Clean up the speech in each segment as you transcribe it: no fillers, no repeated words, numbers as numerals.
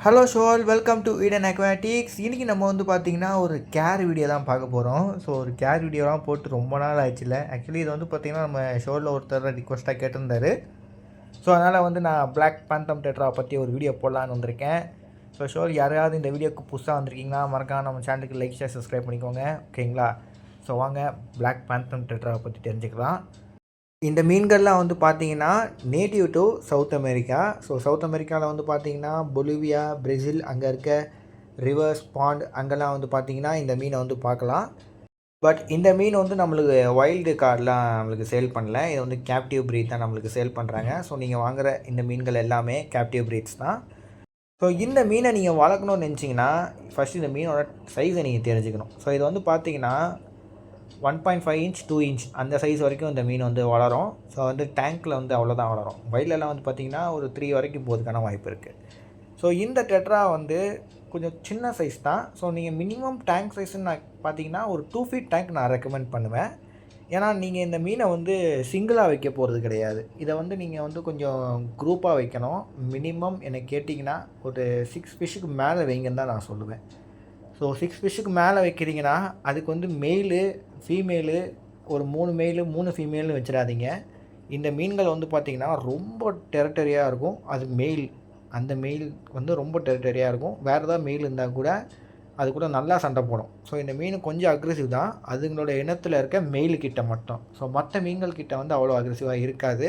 Hello shoal welcome to Eden aquatics. இன்றைக்கி நம்ம வந்து பார்த்திங்கன்னா ஒரு கேர் வீடியோ தான் பார்க்க போகிறோம். ஸோ ஒரு கேர் வீடியோலாம் போட்டு ரொம்ப நாள் ஆயிடுச்சுல. ஆக்சுவலி இது வந்து பார்த்திங்கன்னா நம்ம ஷோவில் ஒருத்தர் ரிக்வஸ்ட்டாக கேட்டிருந்தாரு. ஸோ அதனால் வந்து நான் பிளாக் பேந்தம் டெட்ரா பற்றி ஒரு வீடியோ போடலான்னு வந்திருக்கேன். ஸோ ஷோல் யாராவது இந்த வீடியோக்கு புதுசாக வந்திருக்கீங்கன்னா மறக்காம நம்ம சேனலுக்கு லைக் ஷேர் சப்ஸ்கிரைப் பண்ணிக்கோங்க, ஓகேங்களா? ஸோ வாங்க பிளாக் பேந்தம் டெட்ராவை பற்றி தெரிஞ்சுக்கலாம். இந்த மீன்கள்லாம் வந்து பார்த்தீங்கன்னா native to south America. So south அமெரிக்காவில் வந்து பார்த்தீங்கன்னா பொலிவியா, பிரேசில் அங்கே இருக்க ரிவர்ஸ், பாண்ட் அங்கெல்லாம் வந்து பார்த்தீங்கன்னா இந்த மீனை வந்து பார்க்கலாம். பட் இந்த மீன் வந்து நம்மளுக்கு வைல்டு கார்டெலாம் நம்மளுக்கு சேல் பண்ணல. இது வந்து கேப்டிவ் ப்ரீட் தான் நம்மளுக்கு சேல் பண்ணுறாங்க. ஸோ நீங்கள் வாங்குகிற இந்த மீன்கள் எல்லாமே கேப்டிவ் ப்ரீட்ஸ் தான். ஸோ இந்த மீனை நீங்கள் வளர்க்கணும்னு நினச்சிங்கன்னா ஃபஸ்ட்டு இந்த மீனோட சைஸை நீங்கள் தெரிஞ்சுக்கணும். ஸோ இது வந்து பார்த்தீங்கன்னா 1.5 இன்ச் 2 இன்ச் அந்த சைஸ் வரைக்கும் இந்த மீன் வந்து வளரும். ஸோ வந்து டேங்க்கில் வந்து அவ்வளோதான் வளரும். வயலெல்லாம் வந்து பார்த்திங்கன்னா ஒரு 3 வரைக்கும் போகிறதுக்கான வாய்ப்பு இருக்குது. ஸோ இந்த டெட்ரா வந்து கொஞ்சம் சின்ன சைஸ் தான். ஸோ நீங்கள் மினிமம் டேங்க் சைஸ்ன்னு நான் பார்த்தீங்கன்னா ஒரு 2 ஃபீட் டேங்க் நான் ரெக்கமெண்ட் பண்ணுவேன். ஏன்னா நீங்கள் இந்த மீனை வந்து சிங்கிளாக வைக்க போகிறது கிடையாது. இதை வந்து நீங்கள் வந்து கொஞ்சம் குரூப்பாக வைக்கணும். மினிமம் என்னை கேட்டிங்கன்னா ஒரு 6 ஃபிஷ்ஷுக்கு மேலே வைங்கன்னு தான் நான் சொல்லுவேன். ஸோ 6 ஃபிஷ்ஷுக்கு மேலே வைக்கிறீங்கன்னா அதுக்கு வந்து மெயிலு ஃபீமேலு ஒரு 3 மெயிலு 3 ஃபீமேல்னு வச்சிடாதீங்க. இந்த மீன்கள் வந்து பார்த்திங்கன்னா ரொம்ப டெரிட்டரியாக இருக்கும். அது மெயில், அந்த மெயில் வந்து ரொம்ப டெரிட்டரியாக இருக்கும். வேறு ஏதாவது மெயில் இருந்தால் கூட அது கூட நல்லா சண்டை போடும். ஸோ இந்த மீன் கொஞ்சம் அக்ரெசிவ் தான், அதுங்களோட இனத்தில் இருக்க மெயில் கிட்ட மட்டும். ஸோ மற்ற மீன்கள் கிட்ட வந்து அவ்வளோ அக்ரெசிவாக இருக்காது.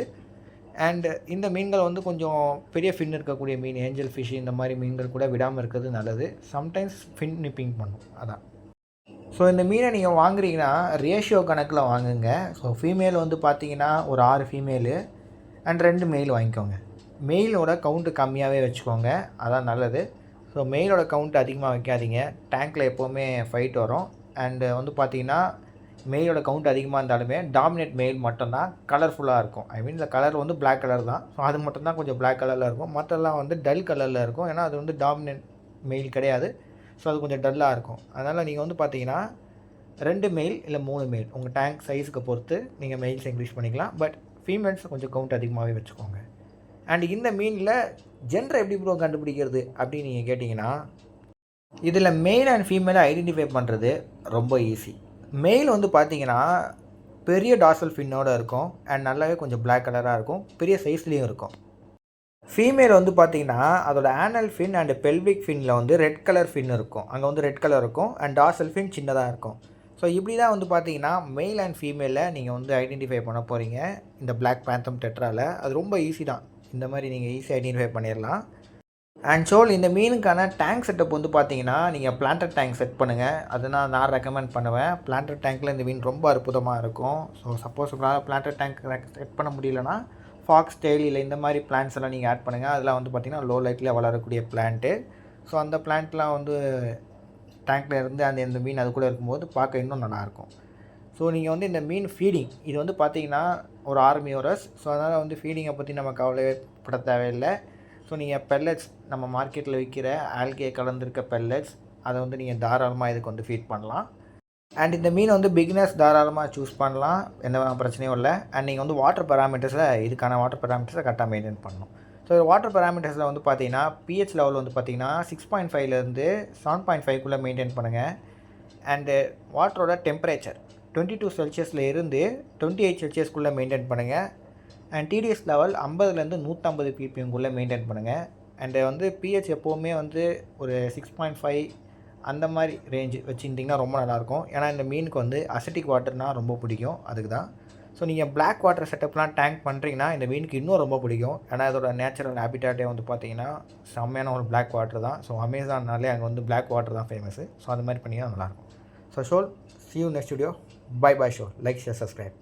அண்டு இந்த மீன்கள் வந்து கொஞ்சம் பெரிய ஃபின் இருக்கக்கூடிய மீன், ஏஞ்சல் ஃபிஷ் இந்த மாதிரி மீன்கள் கூட விடாமல் இருக்கிறது நல்லது. சம்டைம்ஸ் ஃபின் நிப்பிங் பண்ணும், அதான். ஸோ இந்த மீனை நீங்கள் வாங்குறீங்கன்னா ரேஷியோ கணக்கில் வாங்குங்க. ஸோ ஃபீமேல் வந்து பார்த்தீங்கன்னா ஒரு 6 ஃபீமேலு அண்ட் 2 மெயில் வாங்கிக்கோங்க. மெயிலோட கவுண்ட்டு கம்மியாகவே வச்சுக்கோங்க, அதான் நல்லது. ஸோ மெயிலோட கவுண்ட் அதிகமாக வைக்காதீங்க. டேங்க்கில் எப்போவுமே ஃபைட் வரும். அண்டு வந்து பார்த்தீங்கன்னா மெயிலோட கவுண்ட் அதிகமாக இருந்தாலுமே டாமினேட் மெயில் மட்டும்தான் கலர்ஃபுல்லாக இருக்கும். ஐ மீன் இந்த கலர் வந்து பிளாக் கலர் தான். ஸோ அது மட்டும்தான் கொஞ்சம் பிளாக் கலரில் இருக்கும். மற்றெல்லாம் வந்து டல் கலரில் இருக்கும். ஏன்னா அது வந்து டாமினேட் மெயில் கிடையாது. ஸோ அது கொஞ்சம் டல்லாக இருக்கும். அதனால் நீங்கள் வந்து பார்த்தீங்கன்னா 2 மெயில் இல்லை 3 மெயில் உங்கள் டேங்க் சைஸுக்கு பொறுத்து நீங்கள் மெயில்ஸ் இன்க்ரீஸ் பண்ணிக்கலாம். பட் ஃபீமேல்ஸ் கொஞ்சம் கவுண்ட் அதிகமாகவே வச்சுக்கோங்க. அண்ட் இந்த மீனில் ஜெண்டரை எப்படி ப்ரோ கண்டுபிடிக்கிறது அப்படின்னு நீங்கள் கேட்டிங்கன்னா இதில் மெயில் அண்ட் ஃபீமேலை ஐடென்டிஃபை பண்ணுறது ரொம்ப ஈஸி. மெயில் வந்து பார்த்தீங்கன்னா பெரிய டார்சல் ஃபின்னோடு இருக்கும் அண்ட் நல்லாவே கொஞ்சம் பிளாக் கலராக இருக்கும், பெரிய சைஸ்லேயும் இருக்கும். ஃபீமேல் வந்து பார்த்தீங்கன்னா அதோட ஆனல் ஃபின் அண்ட் பெல்விக் ஃபின்னில் வந்து ரெட் கலர் ஃபின் இருக்கும். அங்கே வந்து ரெட் கலர் இருக்கும் அண்ட் டார்சல் ஃபின் சின்னதாக இருக்கும். ஸோ இப்படி தான் வந்து பார்த்தீங்கன்னா மெயில் அண்ட் ஃபீமேலில் நீங்கள் வந்து ஐடென்டிஃபை பண்ண போகிறீங்க இந்த பிளாக் பேந்தம் டெட்ராவில். அது ரொம்ப ஈஸி தான், இந்த மாதிரி நீங்கள் ஈஸியாக ஐடென்டிஃபை பண்ணிடலாம். அண்ட் ஷோல் இந்த மீனுக்கான டேங்க் செட்டப் வந்து பார்த்தீங்கன்னா நீங்கள் பிளான்டட் டேங்க் செட் பண்ணுங்கள். அதுதான் நான் ரெக்கமெண்ட் பண்ணுவேன். பிளான்டட் டேங்க்கில் இந்த மீன் ரொம்ப அற்புதமாக இருக்கும். ஸோ சப்போஸ் உங்களால் பிளான்டட் டேங்க் செட் பண்ண முடியலன்னா ஃபாக்ஸ் டெய்ல் இல்லை இந்த மாதிரி பிளான்ட்ஸ் எல்லாம் நீங்கள் ஆட் பண்ணுங்கள். அதெல்லாம் வந்து பார்த்திங்கன்னா லோ லைட்டில் வளரக்கூடிய பிளான்ட்டு. ஸோ அந்த பிளான்ட்லாம் வந்து டேங்க்கில் இருந்து இந்த மீன் அது கூட இருக்கும்போது பார்க்க இன்னும் நல்லாயிருக்கும். ஸோ நீங்கள் வந்து இந்த மீன் ஃபீடிங் இது வந்து பார்த்திங்கன்னா ஒரு ஆர்மியோரஸ். ஸோ அதனால் வந்து ஃபீடிங்கை பற்றி நம்ம கவலைப்பட தேவையில்லை. ஸோ நீங்கள் பெல்லட்ஸ் நம்ம மார்க்கெட்டில் விற்கிற ஆல்கே கலந்துருக்க பெல்லட்ஸ் அதை வந்து நீங்கள் தாராளமாக இதுக்கு வந்து ஃபீட் பண்ணலாம். அண்ட் இந்த மீன் வந்து பிகினர்ஸ் தாராளமாக சூஸ் பண்ணலாம், எந்த பிரச்சனையும் இல்லை. அண்ட் நீங்கள் வந்து வாட்டர் பேராமீட்டர்ஸில் இதுக்கான வாட்டர் பேராமீட்டர்ஸை கரெக்டாக மெயின்டைன் பண்ணணும். ஸோ வாட்டர் பேராமீட்டர்ஸில் வந்து பார்த்தீங்கன்னா பிஹெச் லெவல் வந்து பார்த்தீங்கன்னா 6.5லேருந்து 7.5க்குள்ளே மெயின்டைன் பண்ணுங்கள். அண்டு வாட்டரோட டெம்பரேச்சர் 22 செல்சியஸில் இருந்து 28 செல்சியஸ்க்குள்ளே மெயின்டைன் பண்ணுங்கள். அண்ட் டிடிஎஸ் லெவல் 50லேருந்து 150 ppmக்குள்ளே மெயின்டைன் பண்ணுங்கள். அண்டு வந்து பிஹெச் எப்போவுமே வந்து ஒரு 6.5 அந்த மாதிரி ரேஞ்சு வச்சுருந்திங்கன்னா ரொம்ப நல்லாயிருக்கும். ஏன்னா இந்த மீனுக்கு வந்து அசிட்டிக் வாட்டர்னால் ரொம்ப பிடிக்கும், அதுக்கு தான். ஸோ நீங்கள் பிளாக் வாட்டர் செட்டப்லாம் டேங்க் பண்ணுறீங்கன்னா இந்த மீனுக்கு இன்னும் ரொம்ப பிடிக்கும். ஏன்னா அதோட நேச்சுரல் ஹேபிட்டாட்டே வந்து பார்த்திங்கன்னா செம்மையான ஒரு பிளாக் வாட்டர் தான். ஸோ அமேசான்னாலே அங்கே வந்து பிளாக் வாட்டர் தான் ஃபேமஸு. ஸோ அது மாதிரி பண்ணிங்கன்னா நல்லாயிருக்கும். So shoal see you next video. Bye bye shoal. Like share subscribe.